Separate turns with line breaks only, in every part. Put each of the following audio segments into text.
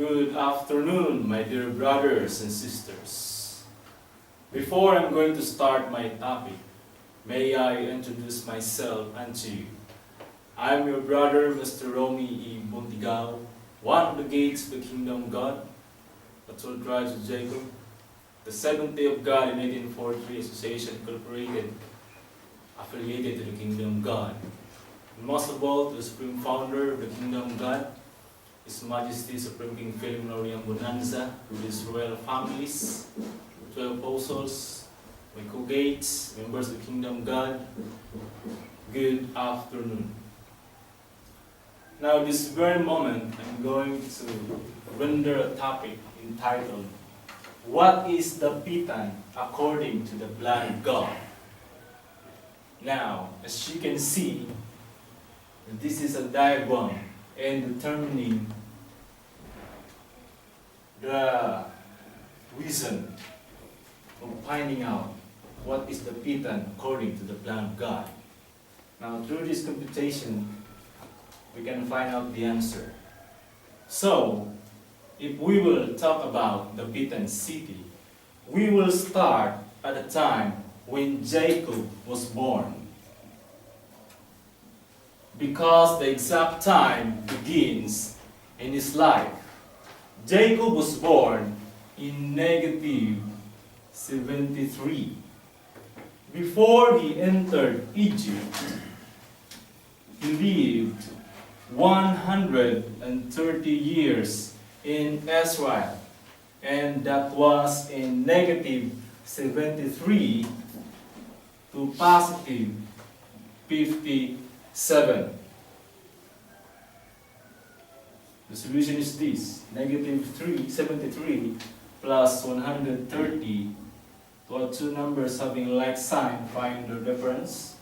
Good afternoon, my dear brothers and sisters. Before I'm going to start my topic, may I introduce myself unto you. I'm your brother, Mr. ROMY BONTIGAO, one of the gates of the kingdom of God, the 12 tribes of Jacob, the Seventh-day of God in 1843 Association Incorporated, affiliated to the kingdom of God. And most of all, to the supreme founder of the kingdom of God, His Majesty Supreme King Filemon Reambonanza, with his royal families, 12 apostles, my co-gates, members of the kingdom of God. Good afternoon. Now, this very moment, I'm going to render a topic entitled, What is Dapitan according to the plan of God? Now, as you can see, this is a diagram and determining the reason of finding out what is the Dapitan according to the plan of God. Now, through this computation, we can find out the answer. So, if we will talk about the Dapitan city, we will start at the time when Jacob was born, because the exact time begins in his life. Jacob was born in negative 73. Before he entered Egypt, he lived 130 years in Israel, and that was in negative 73 to positive 57. The solution is this: negative 73 plus 130. To two numbers having like sign, find the difference.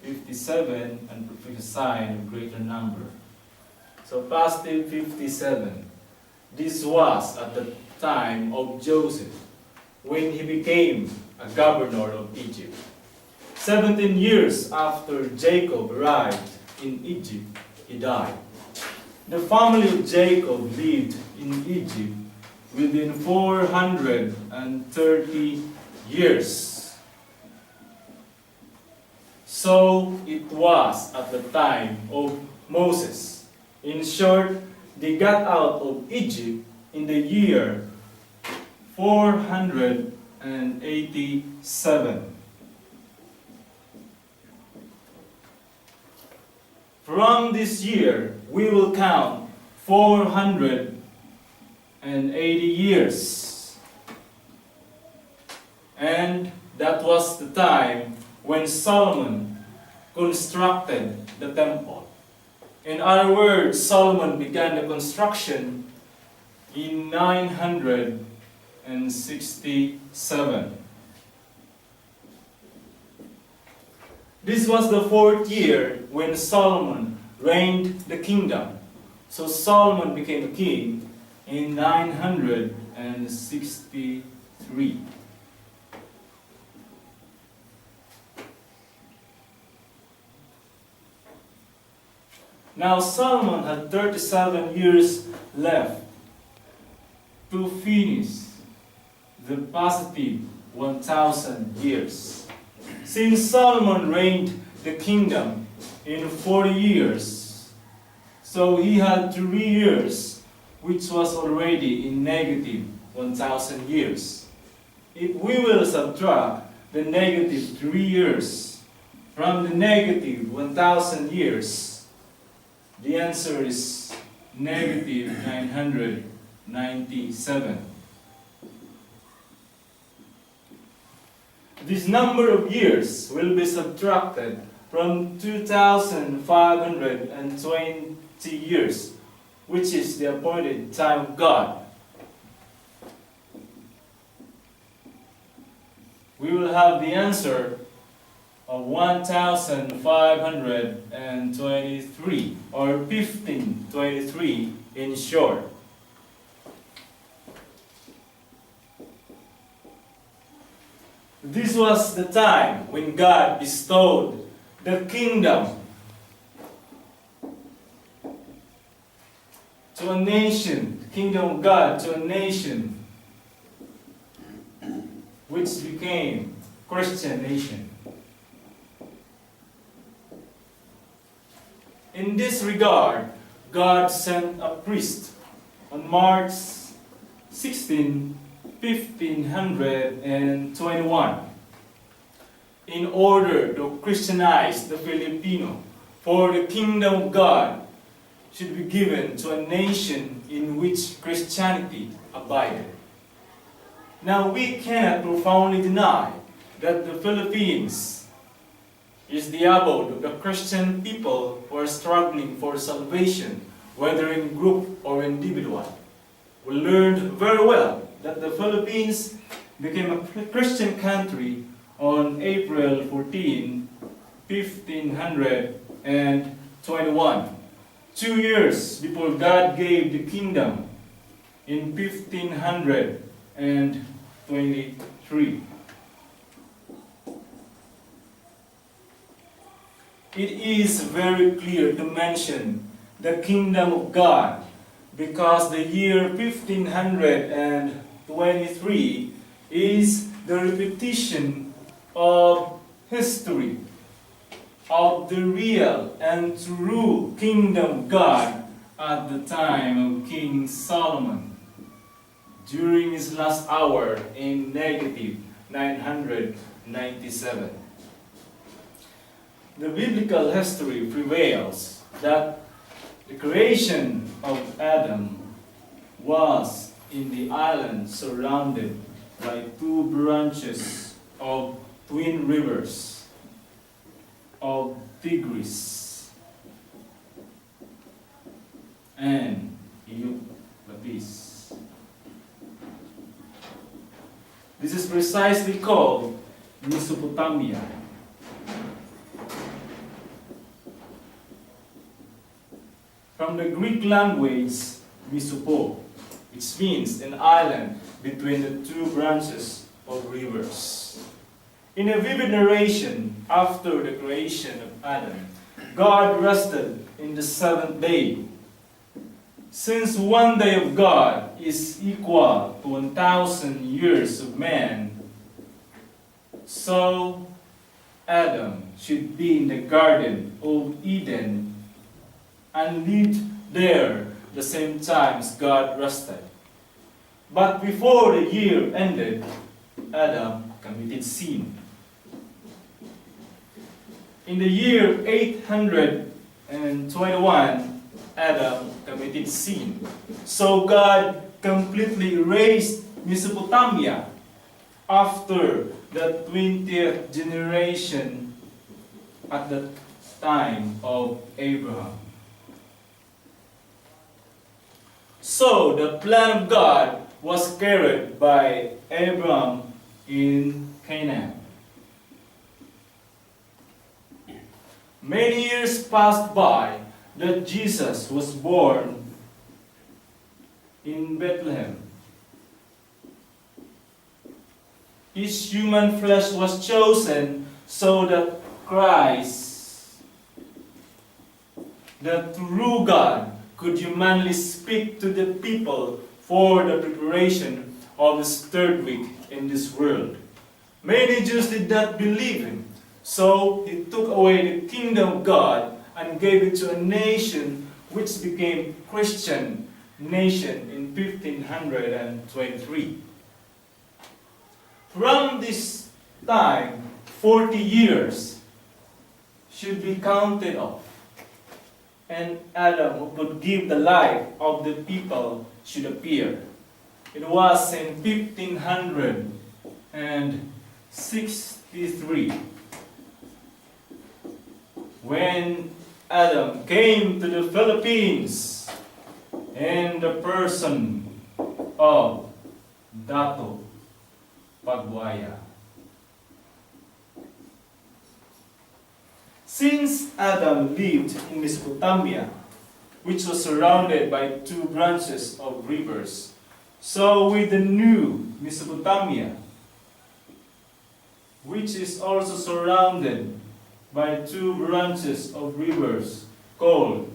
57 and put a sign of greater number. So positive 57. This was at the time of Joseph, when he became a governor of Egypt. 17 years after Jacob arrived in Egypt, he died. The family of Jacob lived in Egypt within 430 years. So it was at the time of Moses. In short, they got out of Egypt in the year 487. From this year, we will count 480 years. And that was the time when Solomon constructed the temple. In other words, Solomon began the construction in 967. This was the 4th year when Solomon reigned the kingdom. So Solomon became a king in 963. Now Solomon had 37 years left to finish the positive 1,000 years. Since Solomon reigned the kingdom in 40 years, so he had 3 years, which was already in negative 1,000 years. If we will subtract the negative 3 years from the negative 1,000 years, the answer is negative 997. This number of years will be subtracted from 2,520 years, which is the appointed time of God. We will have the answer of 1,523, or 1523 in short. This was the time when God bestowed the kingdom to a nation, the kingdom of God to a nation which became Christian nation. In this regard, God sent a priest on March 16, 1521 in order to Christianize the Filipino, for the kingdom of God should be given to a nation in which Christianity abided. Now we cannot profoundly deny that the Philippines is the abode of the Christian people who are struggling for salvation, whether in group or individual. We learned very well that the Philippines became a Christian country on April 14, 1521, 2 years before God gave the kingdom in 1523. It is very clear to mention the kingdom of God because the year 1523 is the repetition of history of the real and true kingdom of God at the time of King Solomon during his last hour in negative 997. The biblical history prevails that the creation of Adam was in the island surrounded by two branches of twin rivers of Tigris and Euphrates. This is precisely called Mesopotamia. From the Greek language, Mesopo, which means an island between the two branches of rivers. In a vivid narration, after the creation of Adam, God rested in the seventh day. Since one day of God is equal to 1,000 years of man, so Adam should be in the Garden of Eden and lived there the same time as God rested. But before the year ended, Adam committed sin. In the year 821, Adam committed sin. So God completely erased Mesopotamia after the 20th generation at the time of Abraham. So the plan of God was carried by Abraham in Canaan. Many years passed by that Jesus was born in Bethlehem. His human flesh was chosen so that Christ, the true God, could humanly speak to the people for the preparation of his third week in this world. Many Jews did not believe him, so he took away the kingdom of God and gave it to a nation which became Christian nation in 1523. From this time, 40 years should be counted off, and Adam, who could give the life of the people, should appear. It was in 1563 when Adam came to the Philippines in the person of Dato Pagbuaya. Since Adam lived in Mesopotamia, which was surrounded by two branches of rivers, so with the new Mesopotamia, which is also surrounded by two branches of rivers called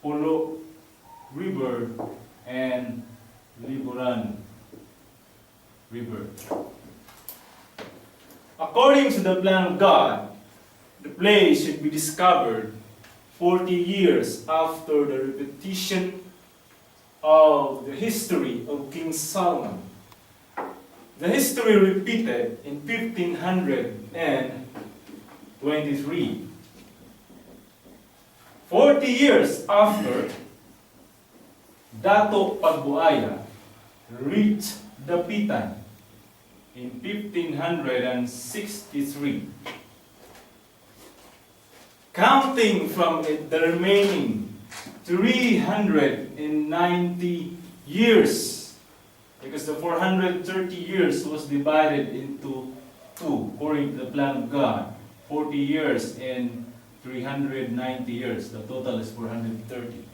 Polo River according to the plan of God, the place should be discovered 40 years after the repetition of the history of King Solomon. The history repeated in 1523. 40 years after, Dato Pagbuaya reached Dapitan in 1563. Counting from it the remaining 390 years, because the 430 years was divided into two according to the plan of God. 40 years and 390 years. The total is 430.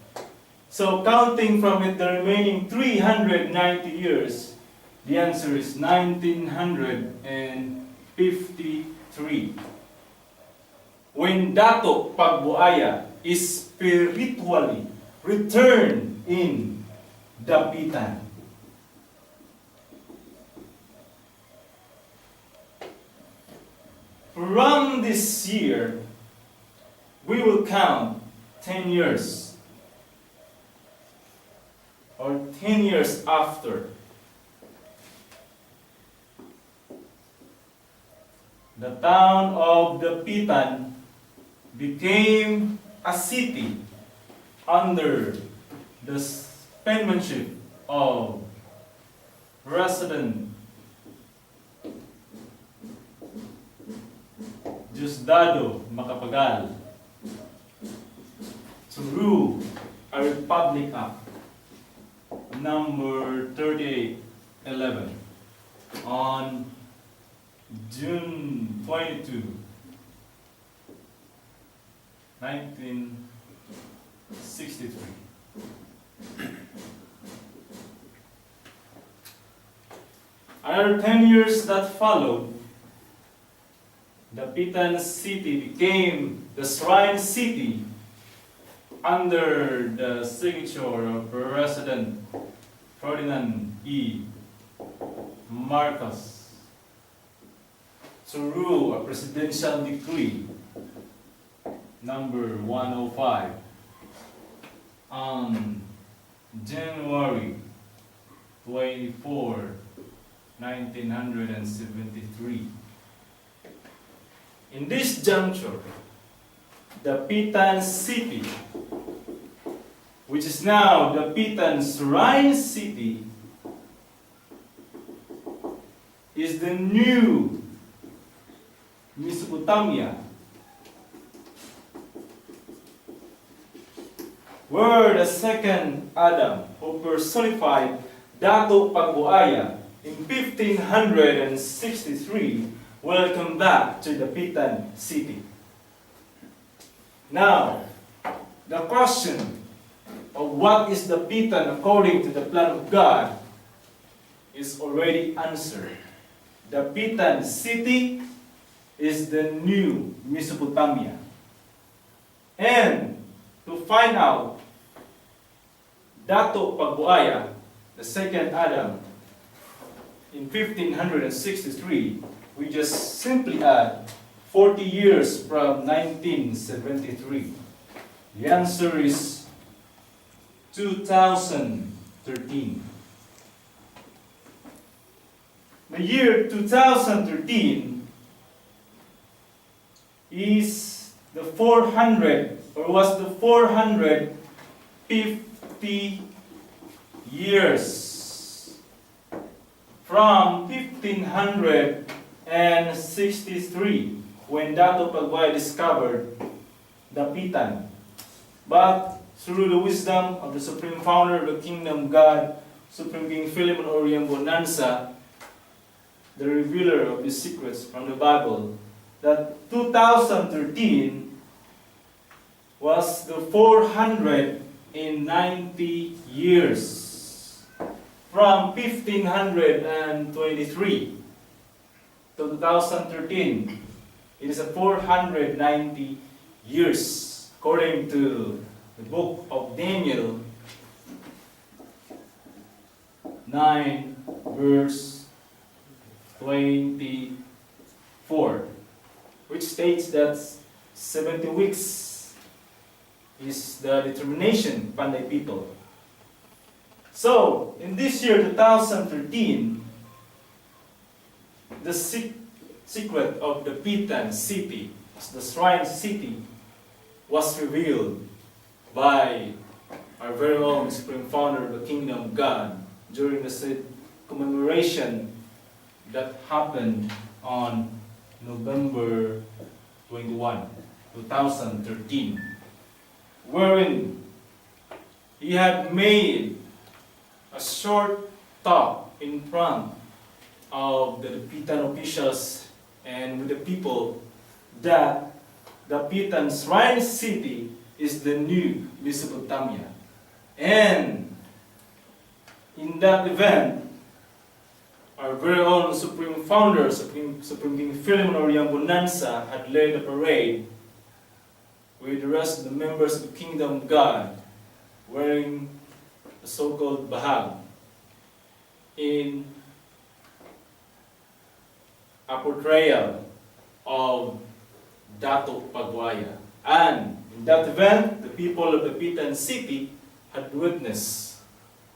So counting from it the remaining 390 years, the answer is 1953. When Dato Pagbuaya is spiritually returned in Dapitan. From this year, we will count 10 years, or 10 years after. The town of Dapitan became a city under the penmanship of President Diosdado Macapagal to rule a Republic Act number 3811 on June 22, 1963. Another 10 years that followed, Dapitan city became the shrine city under the signature of President Ferdinand E. Marcos to rule a presidential decree number 105 on January 24, 1973. In this juncture, Dapitan city, which is now Dapitan Shrine City, is the new Mesopotamia, where the second Adam, who personified Dato Pagbuaya in 1563, welcome back to the Dapitan city. Now, the question of what is Dapitan according to the plan of God is already answered. Dapitan city is the new Mesopotamia. And to find out Dato Pagbuaya, the second Adam, in 1563, we just simply add 40 years from 1973. The answer is 2013. The year 2013 is the 400, or was the 450 years from 1563, when Dato Pagbuaya discovered Dapitan. But through the wisdom of the Supreme Founder of the Kingdom God, Supreme King Filemon or Reambonanza, the revealer of the secrets from the Bible, that 2013 was the 490 years from 1523 to 2013. It is a 490 years, according to the book of Daniel 9 verse 24. 4, which states that 70 weeks is the determination Panay people. So, in this year 2013, the secret of the Dapitan city, the shrine city, was revealed by our very own Supreme Founder of the Kingdom of God during the commemoration that happened on November 21, 2013, wherein he had made a short talk in front of the Dapitan officials and with the people that the Dapitan Shrine City is the new Mesopotamia. And in that event, our very own Supreme Founder, Supreme King Filemon or Reambonanza, had led a parade with the rest of the members of the Kingdom of God wearing the so-called bahag in a portrayal of Dato Pagwaya. And in that event, the people of the Dapitan city had witnessed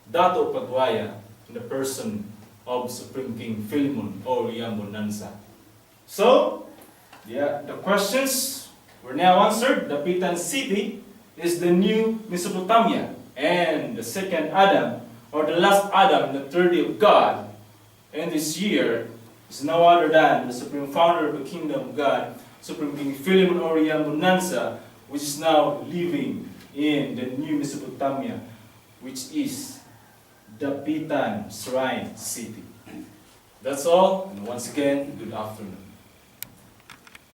Dato Pagwaya in the person of Supreme King Filemon or Reambonanza. So, the questions were now answered. The Dapitan city is the new Mesopotamia, and the second Adam, or the last Adam in the third day of God, in this year, is no other than the Supreme Founder of the Kingdom of God, Supreme King Filemon or Reambonanza, which is now living in the new Mesopotamia, which is the Dapitan Shrine City. That's all, and once again, good afternoon.